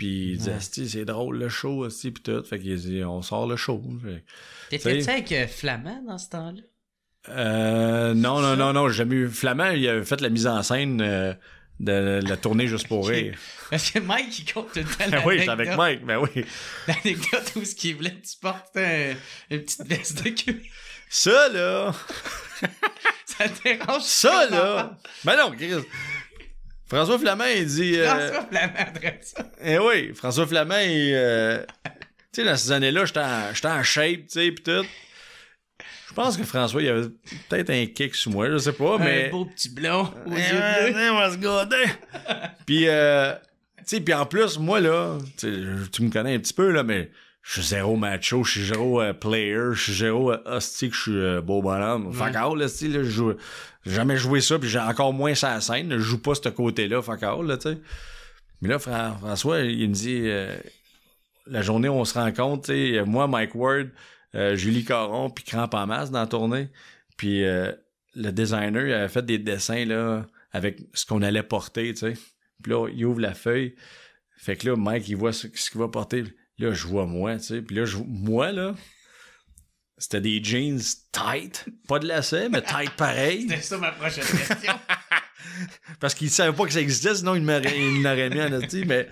puis il disait, c'est drôle le show, puis tout. Fait qu'il dit, on sort le show. T'étais-tu avec Flamand dans ce temps-là? Non, j'ai jamais eu. Flamand, il avait fait la mise en scène de la tournée Juste pour rire. Parce que Mike, il compte tout le temps Oui, j'étais avec Mike, ben oui. L'anecdote où ce qu'il voulait, tu portes une petite veste de cul. Ça, là... Ça te dérange? Ça, là... Ben non, Chris... François Flamand, il dit... François Flamand adresse ça. Eh oui, François Flamand, il... tu sais, dans ces années-là, j'étais en shape, tu sais, pis tout. Je pense que François, il avait peut-être un kick sur moi, je sais pas, mais... Un beau petit blond aux yeux bleus. On va se garder. Puis, tu sais, puis en plus, moi, là, tu me connais un petit peu, là, mais je suis zéro macho, je suis zéro player, je suis zéro hostie que je suis beau bonhomme. Fuck all, là, tu sais, là, j'ai jamais joué ça, puis j'ai encore moins ça à la scène, je joue pas ce côté-là, fuck all, là, tu sais. Mais là, François, il me dit, la journée où on se rencontre, tu sais, moi, Mike Ward, Julie Caron, puis Crampe en masse dans la tournée. Puis le designer, il avait fait des dessins là avec ce qu'on allait porter, tu sais. Puis là, il ouvre la feuille. Fait que là, Mike, il voit ce qu'il va porter. Là, je vois moi, tu sais. Puis là, moi, là, c'était des jeans tight. Pas de lacets, mais tight pareil. C'était ça ma prochaine question. Parce qu'il savait pas que ça existait, sinon il l'aurait mis en esti, mais...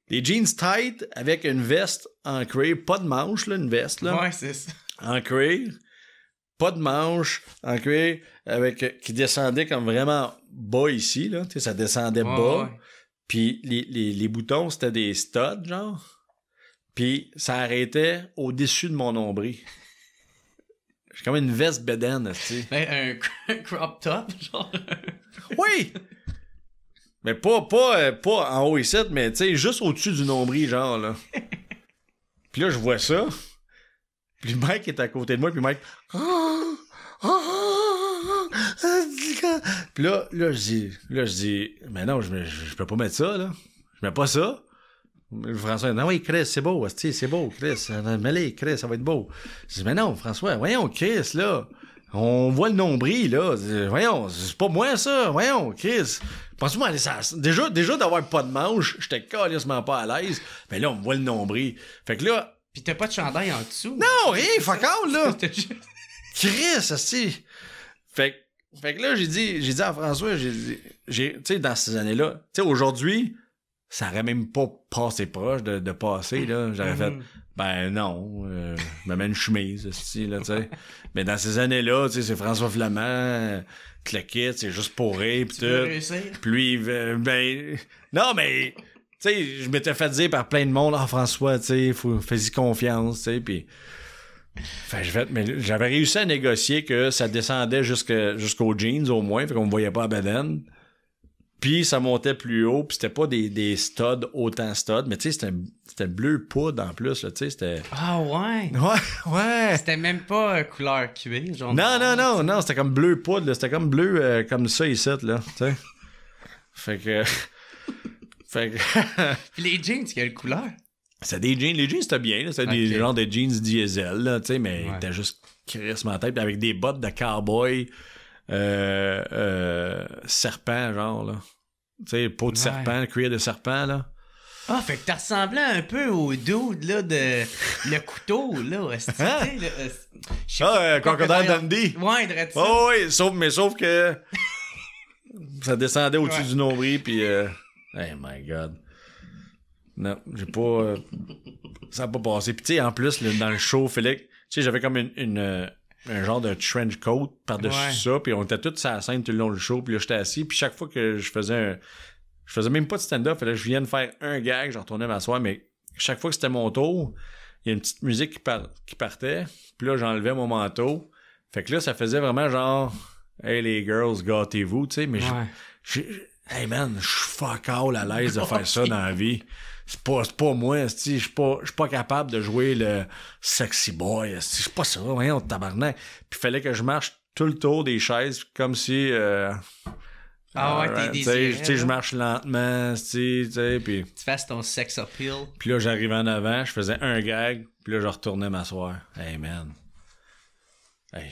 Des jeans tight avec une veste en cuir, pas de manche, là, une veste, là. Ouais, c'est ça. En cuir, pas de manche, en cuir, qui descendait comme vraiment bas ici, là. Tu sais, ça descendait bas. Ouais. Puis les boutons, c'était des studs, genre. Puis ça arrêtait au-dessus de mon nombril. J'ai comme une veste bédaine, tu sais. Ben, un crop top, genre. Oui! Mais pas en haut ici, mais tu sais, juste au-dessus du nombril, genre, là. Puis là, je vois ça. Puis Mike est à côté de moi, puis Mike... Puis là, je dis, mais non, je peux pas mettre ça, là. Je mets pas ça. François, non, oui, Chris, c'est beau, c'est beau, Chris. Mets-les, Chris, ça va être beau. Je dis, mais non, François, voyons, Chris, là. On voit le nombril, là. Voyons, c'est pas moi, ça. Voyons, Chris. Pense-moi, déjà d'avoir pas de manche, j'étais calissement pas à l'aise. Mais là, on me voit le nombril. Fait que là... Pis t'as pas de chandail en dessous? Non, rien, fuck all, là. Chris, asti. Fait que là, j'ai dit à François, tu sais, dans ces années-là, tu sais, aujourd'hui, ça aurait même pas passé proche de passer, là. J'aurais fait, ben non, je me mets une chemise, asti, là, tu sais. Mais dans ces années-là, tu sais, c'est François Flamand, Cloquette, c'est juste pour rire, pis tout. Puis lui, ben, non, mais, tu sais, je m'étais fait dire par plein de monde, François, tu sais, fais-y confiance, tu sais, pis... mais j'avais réussi à négocier que ça descendait jusqu'aux jeans, au moins, fait qu'on me voyait pas à bedaine. Puis ça montait plus haut, puis c'était pas des studs, autant studs, mais tu sais, c'était bleu poudre en plus, là, tu sais, c'était... Ah ouais? Ouais! C'était même pas couleur cuir, genre... Non, c'était comme bleu poudre, là, c'était comme bleu comme ça ici, là, tu sais. Fait que... Puis les jeans, quelle couleur? C'était des jeans, les jeans c'était bien, là, c'était des genres de jeans diesel, là, tu sais, mais t'as juste crissement tête, avec des bottes de cowboy, serpent, genre, là. Tu sais, peau de serpent, cuir de serpent, là. Ah, fait que t'as ressemblé un peu au dude, là, de le couteau, là, Crocodile Dundee. Ouais, il ça. Oh, oui, sauf que ça descendait au-dessus du nombril, puis hey my God. Non, j'ai pas... ça a pas passé. Puis tu sais, en plus, dans le show, Félix, tu sais, j'avais comme un genre de trench coat par-dessus ça, puis on était tous sur la scène tout le long du show, puis là, j'étais assis, puis chaque fois que je faisais même pas de stand-up, fallait que je vienne faire un gag, je retournais m'asseoir, mais chaque fois que c'était mon tour, il y a une petite musique qui partait, puis là, j'enlevais mon manteau. Fait que là, ça faisait vraiment genre « Hey, les girls, gâtez-vous », tu sais, mais hey man, je suis fuck all à l'aise de faire ça dans la vie. C'est pas moi, je suis pas capable de jouer le sexy boy, c'est pas ça, voyons, tabarnak. Puis fallait que je marche tout le tour des chaises comme si t'es désiré. Tu sais, je marche lentement, tu sais, puis tu fasses ton sex appeal. Puis là, j'arrivais en avant, je faisais un gag, puis là, je retournais m'asseoir. Hey man. Hey,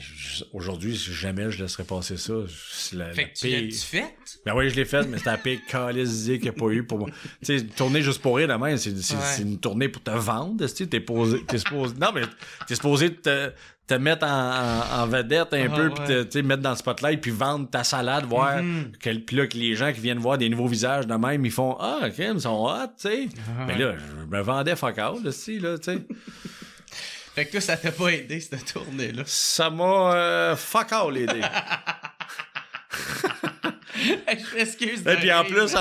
aujourd'hui, jamais je laisserais passer ça. C'est Fait que tu l'as-tu fait? Ben oui, je l'ai fait, mais c'était la pire calice qu'il n'y a pas eu pour moi. Tu sais, tourner juste pour rire, la même, c'est une tournée pour te vendre, tu sais, t'es supposé... Non, mais t'es supposé te mettre en vedette un peu, puis te mettre dans le spotlight, puis vendre ta salade, voir... Puis là, que les gens qui viennent voir des nouveaux visages de même, ils font « Ah, OK, ils sont hot, tu sais. » Mais là, je me vendais fuck out, là, tu sais. Fait que toi, ça t'a pas aidé, cette tournée-là. Ça m'a fuck all aidé. Je m'excuse. Et puis en plus,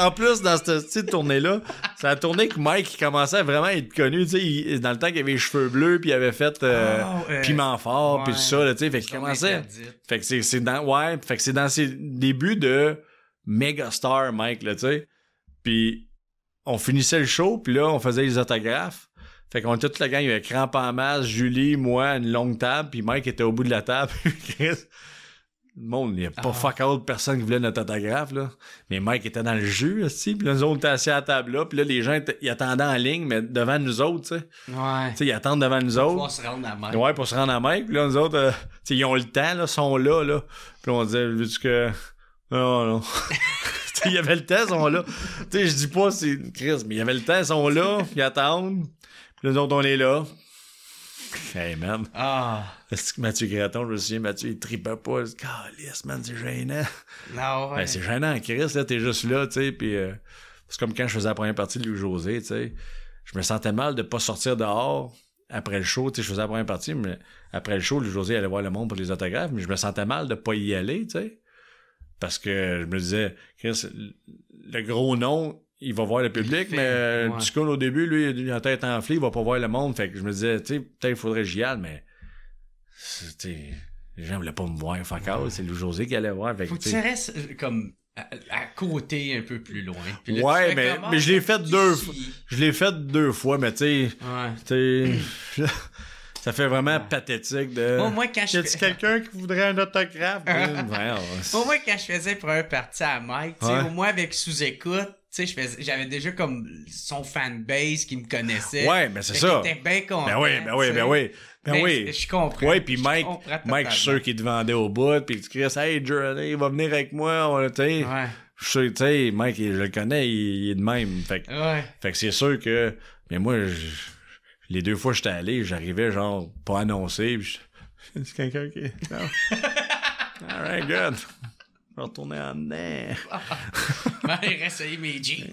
dans cette tournée-là, c'est la tournée que Mike commençait à vraiment être connu. Tu sais, dans le temps qu'il avait les cheveux bleus, puis il avait fait Piment Fort, puis tout ça. Là, tu sais, fait qu'il commençait. Fait que c'est dans ses débuts de méga star, Mike, là, tu sais. Puis on finissait le show, puis là, on faisait les autographes. Fait qu'on était toute la gang, il y avait Cramp en masse, Julie, moi, une longue table, puis Mike était au bout de la table. Le monde, il n'y a pas fuck all personne qui voulait notre autographe, là. Mais Mike était dans le jus, aussi, puis là, nous autres, on était assis à la table là, puis là, les gens, ils attendaient en ligne, mais devant nous autres, tu sais. Ouais. Tu sais, ils attendent devant nous autres. Pour se rendre à Mike. Ouais, pour se rendre à Mike, puis là, nous autres, tu sais, ils ont le temps, là, sont là, là. Puis on disait, veux-tu que... Non. Il y avait le temps, ils sont là. Tu sais, je dis pas c'est Chris, mais il y avait le temps, ils sont là, ils attendent. Puis nous autres, on est là. Hey, man. Est-ce que Mathieu Graton, je me souviens, Mathieu, il tripait pas. Il dit, calisse, man, c'est gênant. Non, ouais. Ben, c'est gênant, Chris, là, t'es juste là, tu sais, puis c'est comme quand je faisais la première partie de Louis-José, tu sais. Je me sentais mal de pas sortir dehors après le show, tu sais, je faisais la première partie, mais après le show, Louis-José allait voir le monde pour les autographes, mais je me sentais mal de pas y aller, tu sais. Parce que je me disais, Chris, le gros nom, il va voir le public, mais du coup, au début, lui, il a la tête enflée, il va pas voir le monde. Fait que je me disais, tu sais, peut-être il faudrait que j'y aille, mais les gens voulaient pas me voir. Fuck out, c'est Louis-José qui allait voir. Fait faut que tu restes comme à côté un peu plus loin. Là, ouais, mais je l'ai fait deux fois. Je l'ai fait 2 fois, mais tu sais, ça fait vraiment pathétique de... Moi, quand y a-t-il quelqu'un qui voudrait un autographe? Moi, quand je faisais pour un parti à Mike, au moins avec sous-écoute, j'avais déjà comme son fanbase qui me connaissait. Ouais, mais c'est ça. Qui était bien content. Ben oui. Je comprends. Ouais, puis Mike, je suis sûr qu'il te vendait au bout, puis tu cries, hey, Journey, il va venir avec moi, tu sais. Ouais. Je suis sûr, tu sais, Mike, je le connais, il est de même. Fait que c'est sûr que... Mais moi, les 2 fois que j'étais allé, j'arrivais genre pas annoncé. C'est quelqu'un qui... Non. All right, good. Je vais retourner en dedans. Il reste mes jeans.